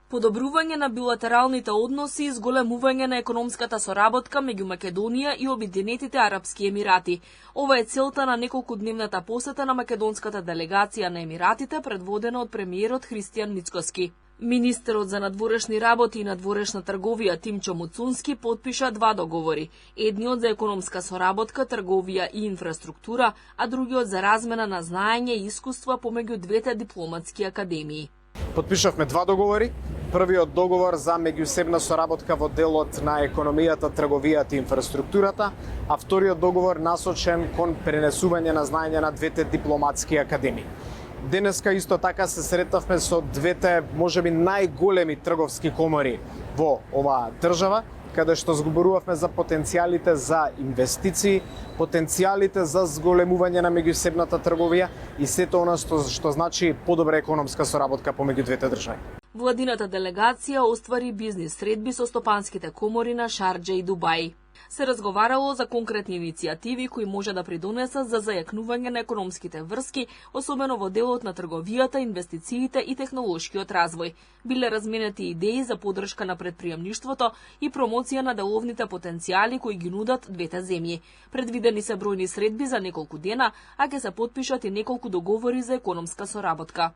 подобрување на билатералните односи и зголемување на економската соработка меѓу Македонија и Обединетите Арапски Емирати. Ова е целта на неколкудневната посета на македонската делегација на Емиратите, предводена од премиерот Христијан Мицкоски. Министерот за надворешни работи и надворешна трговија Тимчо Муцунски потпиша два договори. Едниот за економска соработка, трговија и инфраструктура, а другиот за размена на знаење и искуства помеѓу двете дипломатски академии. Подпишавме два договори. Првиот договор за меѓусебна соработка во делот на економијата, трговијата и инфраструктурата, а вториот договор насочен кон пренесување на знаење на двете дипломатски академии. Денеска исто така се сретавме со двете, можеби најголеми трговски комори во оваа држава, каде што зборувавме за потенцијалите за инвестиции, потенцијалите за зголемување на меѓусебната трговија и сето она што значи подобра економска соработка помеѓу двете држави. Владината делегација оствари бизнис средби со стопанските комори на Шарџа и Дубај. Се разговарало за конкретни иницијативи кои може да придонесат за зајакнување на економските врски, особено во делот на трговијата, инвестициите и технолошкиот развој. Биле разменети идеи за поддршка на претприемништвото и промоција на деловните потенцијали кои ги нудат двете земји. Предвидени се бројни средби за неколку дена, а ќе се потпишат и неколку договори за економска соработка.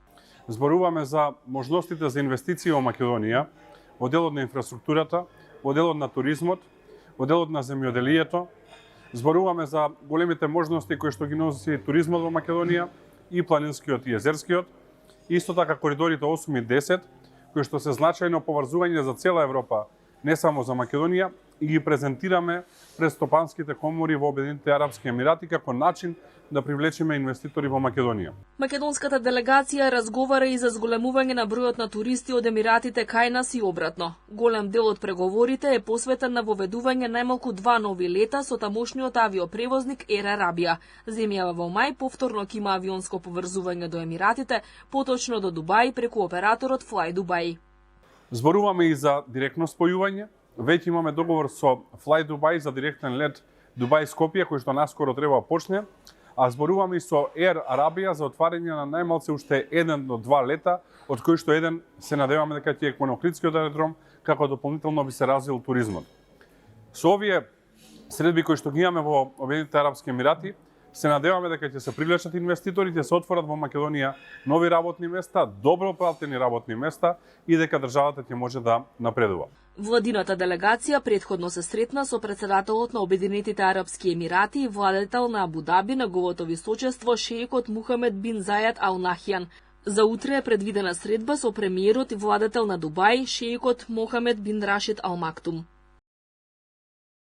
Зборуваме за можностите за инвестиции во Македонија, во делот на инфраструктурата, во делот на туризмот, во делот на земјоделието. Зборуваме за големите можности кои што ги носи туризмот во Македонија, и планинскиот и езерскиот, исто така коридорите 8 и 10, кои што се значајно поврзување за цела Европа, не само за Македонија, и ги презентираме пред стопанските комори во Обединетите Арапски Емирати како начин да привлечеме инвеститори во Македонија. Македонската делегација разговара и за зголемување на бројот на туристи од Емиратите кај нас и обратно. Голем дел од преговорите е посветен на воведување најмалку 2 нови лета со тамошниот авиопревозник Ер Арабија. Земјава во мај повторно ќе има авионско поврзување до Емиратите, поточно до Дубај преку операторот Fly Dubai. Зборуваме и за директно спојување. Веќе имаме договор со Fly Dubai за директен лет Дубај-Скопје, кој што наскоро треба да почне. А зборуваме и со Ер Арабија за отварање на најмалце уште 1 до 2 лета, од кои што еден се надеваме дека ќе е кон Охридскиот аеродром, како дополнително би се развил туризмот. Со овие средби кои што ги имаме во Обединетите Арапски Емирати, се надеваме дека ќе се привлечат инвеститори, ќе се отворат во Македонија нови работни места, добро платени работни места и дека државата ќе може да напредува. Владината делегација претходно се сретна со председателот на Обединетите Арапски Емирати и владетел на Абу Даби, неговото височество шеикот Мухамед бин Зајад Ал Нахјан. За утре е предвидена средба со премиерот и владетел на Дубај, шеикот Мохамед бин Рашид Ал Мактум.